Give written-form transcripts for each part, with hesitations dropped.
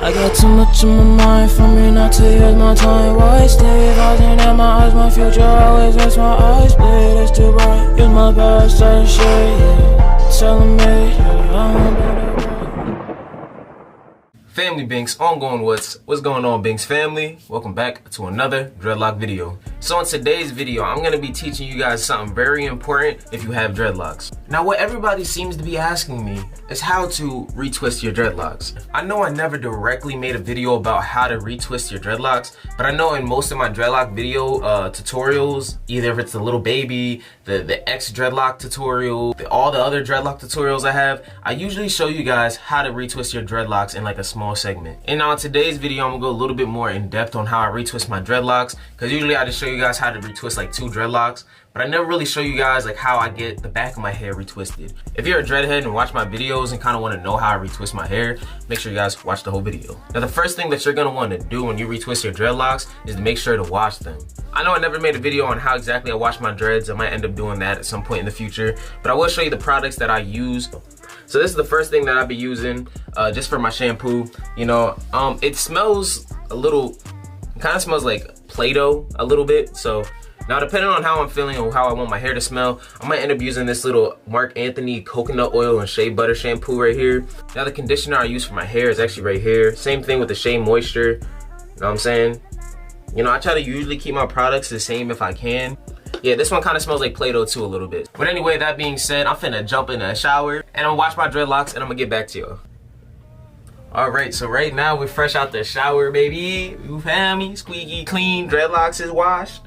I got too much in my mind for me not to use my time wisely. Looking at my eyes, my future always makes my eyes bleed. It's too bright, use my past and shit, yeah. Telling me, yeah, I'm better. Family Binks, ongoing what's going on, Binks family? Welcome back to another dreadlock video. So in today's video, I'm gonna be teaching you guys something very important if you have dreadlocks. Now what everybody seems to be asking me is how to retwist your dreadlocks. I know I never directly made a video about how to retwist your dreadlocks, but I know in most of my dreadlock video tutorials, either if it's the little baby, the X dreadlock tutorial, all the other dreadlock tutorials I have, I usually show you guys how to retwist your dreadlocks in like a small segment. And on today's video, I'm gonna go a little bit more in depth on how I retwist my dreadlocks, because usually I just show you guys how to retwist like 2 dreadlocks, but I never really show you guys like how I get the back of my hair retwisted. If you're a dreadhead and watch my videos and kind of want to know how I retwist my hair, make sure you guys watch the whole video. Now the first thing that you're gonna want to do when you retwist your dreadlocks is to make sure to wash them. I know I never made a video on how exactly I wash my dreads. I might end up doing that at some point in the future, but I will show you the products that I use. So this is the first thing that I'll be using just for my shampoo. You know, it smells a little, kind of smells like Play-Doh a little bit. So now depending on how I'm feeling or how I want my hair to smell, I might end up using this little Mark Anthony coconut oil and shea butter shampoo right here. Now the conditioner I use for my hair is actually right here. Same thing with the Shea Moisture, you know what I'm saying? You know, I try to usually keep my products the same if I can. Yeah, this one kind of smells like Play-Doh too a little bit. But anyway, that being said, I'm finna jump in the shower and I'm gonna wash my dreadlocks and I'm gonna get back to y'all. Alright, so right now we're fresh out the shower, baby. You feel me? Squeaky clean, dreadlocks is washed.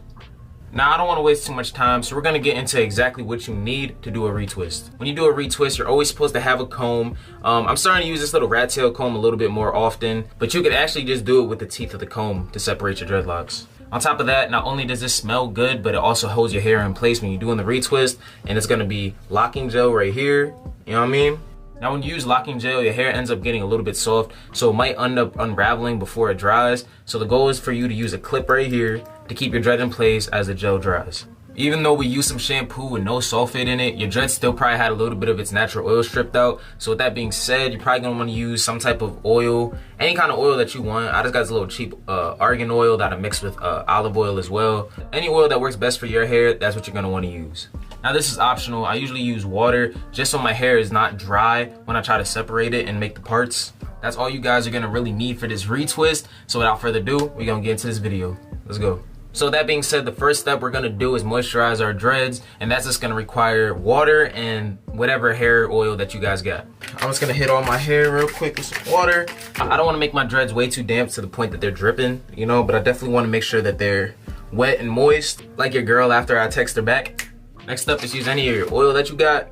Now I don't want to waste too much time, so we're gonna get into exactly what you need to do a retwist. When you do a retwist, you're always supposed to have a comb. I'm starting to use this little rat tail comb a little bit more often, but you could actually just do it with the teeth of the comb to separate your dreadlocks. On top of that, not only does this smell good, but it also holds your hair in place when you're doing the retwist, and it's gonna be locking gel right here, you know what I mean? Now when you use locking gel, your hair ends up getting a little bit soft, so it might end up unraveling before it dries. So the goal is for you to use a clip right here to keep your dread in place as the gel dries. Even though we use some shampoo with no sulfate in it, your dread still probably had a little bit of its natural oil stripped out. So with that being said, you're probably gonna wanna use some type of oil, any kind of oil that you want. I just got this little cheap argan oil that I mix with olive oil as well. Any oil that works best for your hair, that's what you're gonna wanna use. Now this is optional. I usually use water just so my hair is not dry when I try to separate it and make the parts. That's all you guys are gonna really need for this retwist. So without further ado, we're gonna get into this video. Let's go. So that being said, the first step we're gonna do is moisturize our dreads, and that's just gonna require water and whatever hair oil that you guys got. I'm just gonna hit all my hair real quick with some water. I don't wanna make my dreads way too damp to the point that they're dripping, you know, but I definitely wanna make sure that they're wet and moist, like your girl after I text her back. Next up is use any of your oil that you got.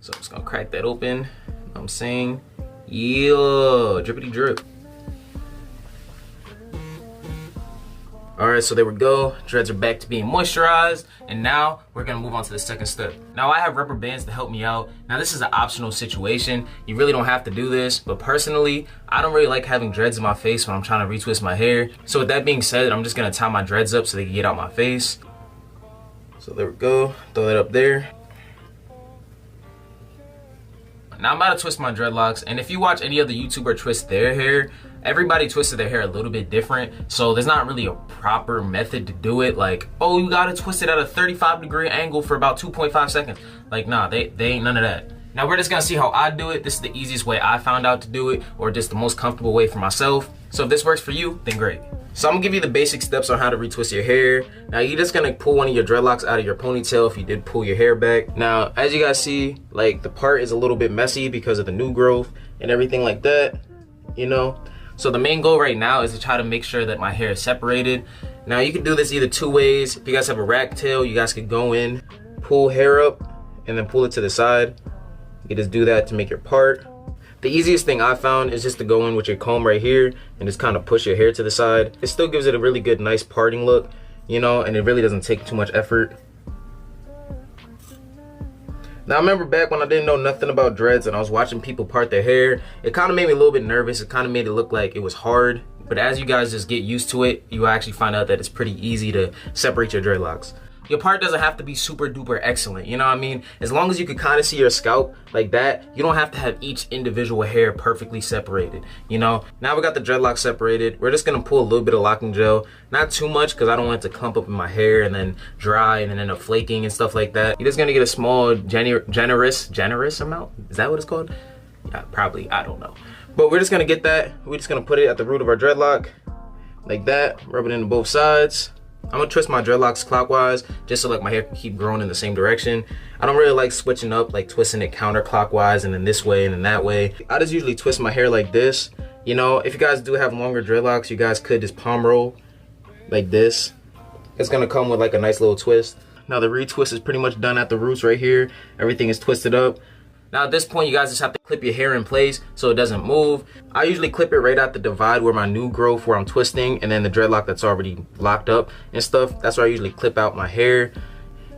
So I'm just gonna crack that open, you know what I'm saying? Yeah, drippity drip. Alright, so there we go. Dreads are back to being moisturized, and now we're gonna move on to the second step. Now I have rubber bands to help me out. Now this is an optional situation. You really don't have to do this, but personally, I don't really like having dreads in my face when I'm trying to retwist my hair. So with that being said, I'm just gonna tie my dreads up so they can get out my face. So there we go, throw that up there. Now I'm about to twist my dreadlocks, and if you watch any other YouTuber twist their hair, everybody twisted their hair a little bit different, so there's not really a proper method to do it. Like, oh, you gotta twist it at a 35-degree angle for about 2.5 seconds. Like, nah, they ain't none of that. Now we're just gonna see how I do it. This is the easiest way I found out to do it, or just the most comfortable way for myself. So if this works for you, then great. So I'm gonna give you the basic steps on how to retwist your hair. Now you're just gonna pull one of your dreadlocks out of your ponytail if you did pull your hair back. Now, as you guys see, like the part is a little bit messy because of the new growth and everything like that, you know? So the main goal right now is to try to make sure that my hair is separated. Now you can do this either 2 ways. If you guys have a rat tail, you guys could go in, pull hair up, and then pull it to the side. You just do that to make your part. The easiest thing I found is just to go in with your comb right here and just kind of push your hair to the side. It still gives it a really good, nice parting look, you know, and it really doesn't take too much effort. Now I remember back when I didn't know nothing about dreads and I was watching people part their hair, it kind of made me a little bit nervous. It kind of made it look like it was hard. But as you guys just get used to it, you actually find out that it's pretty easy to separate your dreadlocks. Your part doesn't have to be super duper excellent, you know what I mean? As long as you can kind of see your scalp like that, you don't have to have each individual hair perfectly separated, you know? Now we got the dreadlocks separated. We're just gonna pull a little bit of locking gel, not too much because I don't want it to clump up in my hair and then dry and then end up flaking and stuff like that. You're just gonna get a small generous amount. Is that what it's called? Yeah, probably, I don't know. But we're just gonna get that. We're just gonna put it at the root of our dreadlock like that, rub it into both sides. I'm gonna twist my dreadlocks clockwise just so like my hair can keep growing in the same direction. I don't really like switching up, like twisting it counterclockwise and then this way and then that way. I just usually twist my hair like this. You know, if you guys do have longer dreadlocks, you guys could just palm roll like this. It's gonna come with like a nice little twist. Now the retwist is pretty much done at the roots right here. Everything is twisted up. Now at this point, you guys just have to clip your hair in place so it doesn't move. I usually clip it right at the divide where my new growth, where I'm twisting, and then the dreadlock that's already locked up and stuff. That's where I usually clip out my hair,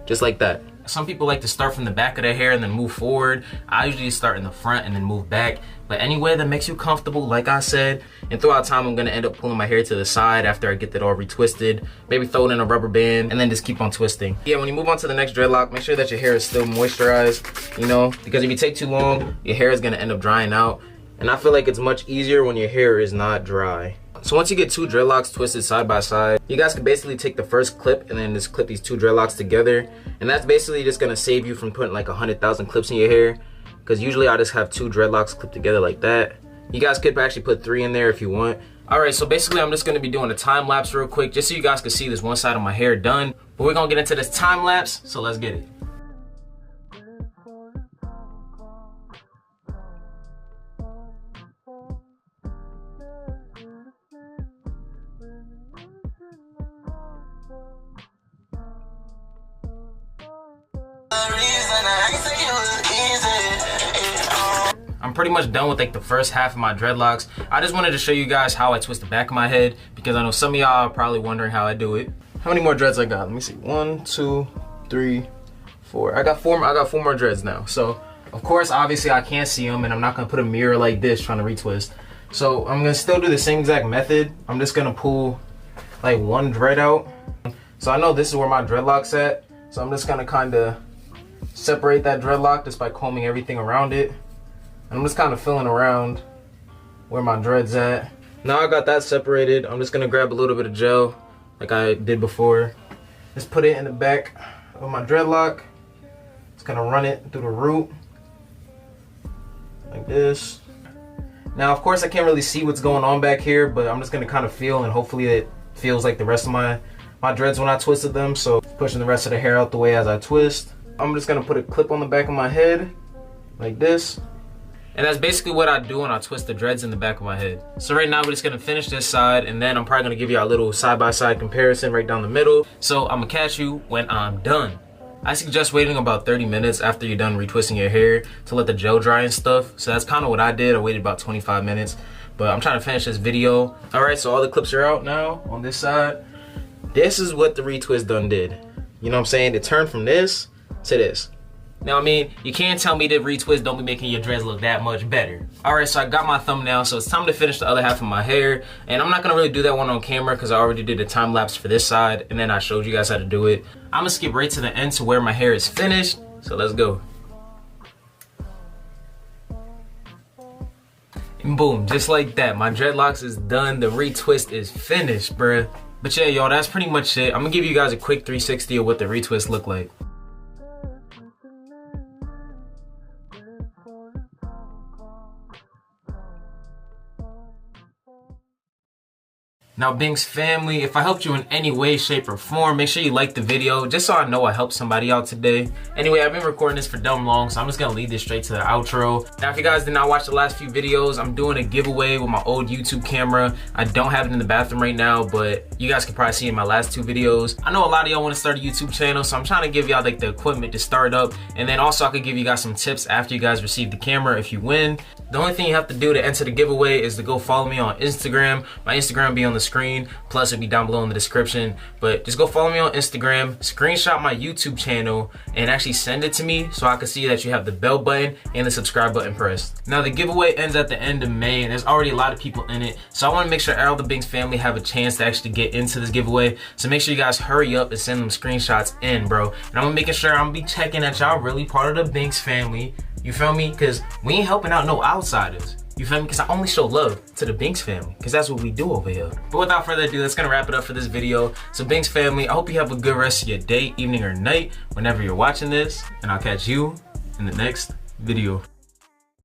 just like that. Some people like to start from the back of their hair and then move forward. I usually start in the front and then move back. But any way that makes you comfortable, like I said. And throughout time, I'm gonna end up pulling my hair to the side after I get that all retwisted. Maybe throw it in a rubber band and then just keep on twisting. Yeah, when you move on to the next dreadlock, make sure that your hair is still moisturized, you know, because if you take too long, your hair is gonna end up drying out. And I feel like it's much easier when your hair is not dry. So once you get two dreadlocks twisted side by side, you guys can basically take the first clip and then just clip these two dreadlocks together. And that's basically just gonna save you from putting like 100,000 clips in your hair. Because usually I just have two dreadlocks clipped together like that. You guys could actually put 3 in there if you want. Alright, so basically I'm just gonna be doing a time lapse real quick just so you guys can see this one side of my hair done. But we're gonna get into this time lapse, so let's get it. I'm pretty much done with like the first half of my dreadlocks. I just wanted to show you guys how I twist the back of my head because I know some of y'all are probably wondering how I do it. How many more dreads I got? Let me see. 1, 2, 3, 4. I got four more dreads now. So of course, obviously I can't see them and I'm not gonna put a mirror like this trying to retwist. So I'm gonna still do the same exact method. I'm just gonna pull like one dread out. So I know this is where my dreadlock's at. So I'm just gonna kinda separate that dreadlock just by combing everything around it. And I'm just kind of feeling around where my dread's at. Now I got that separated. I'm just gonna grab a little bit of gel like I did before. Just put it in the back of my dreadlock. Just gonna run it through the root like this. Now of course I can't really see what's going on back here, but I'm just gonna kind of feel, and hopefully it feels like the rest of my dreads when I twisted them. So pushing the rest of the hair out the way as I twist. I'm just gonna put a clip on the back of my head like this. And that's basically what I do when I twist the dreads in the back of my head. So right now we're just gonna finish this side, and then I'm probably gonna give you a little side-by-side comparison right down the middle. So I'm gonna catch you when I'm done. I suggest waiting about 30 minutes after you're done retwisting your hair to let the gel dry and stuff. So that's kind of what I did. I waited about 25 minutes, but I'm trying to finish this video. All right, so all the clips are out now on this side. This is what the retwist done did. You know what I'm saying? It turned from this to this. Now, I mean, you can't tell me that retwist don't be making your dreads look that much better. All right, so I got my thumbnail, so it's time to finish the other half of my hair. And I'm not gonna really do that one on camera because I already did a time lapse for this side, and then I showed you guys how to do it. I'm gonna skip right to the end to where my hair is finished, so let's go. And boom, just like that, my dreadlocks is done. The retwist is finished, bruh. But yeah, y'all, that's pretty much it. I'm gonna give you guys a quick 360 of what the retwist looked like. Now, Binks family, if I helped you in any way, shape, or form, make sure you like the video just so I know I helped somebody out today. Anyway, I've been recording this for dumb long, so I'm just gonna lead this straight to the outro. Now, if you guys did not watch the last few videos, I'm doing a giveaway with my old YouTube camera. I don't have it in the bathroom right now, but you guys can probably see in my last 2 videos. I know a lot of y'all want to start a YouTube channel, so I'm trying to give y'all like the equipment to start up, and then also I could give you guys some tips after you guys receive the camera if you win. The only thing you have to do to enter the giveaway is to go follow me on Instagram. My Instagram will be on the screen screen, plus it'll be down below in the description. But just go follow me on Instagram, screenshot my YouTube channel, and actually send it to me so I can see that you have the bell button and the subscribe button pressed. Now the giveaway ends at the end of May, and there's already a lot of people in it, so I want to make sure all the Binks family have a chance to actually get into this giveaway. So make sure you guys hurry up and send them screenshots in, bro. And I'm making sure I'm gonna be checking that y'all really part of the Binks family. You feel me? Because we ain't helping out no outsiders. You feel me? Because I only show love to the Binks family, because that's what we do over here. But without further ado, that's gonna wrap it up for this video. So Binks family, I hope you have a good rest of your day, evening, or night whenever you're watching this, and I'll catch you in the next video.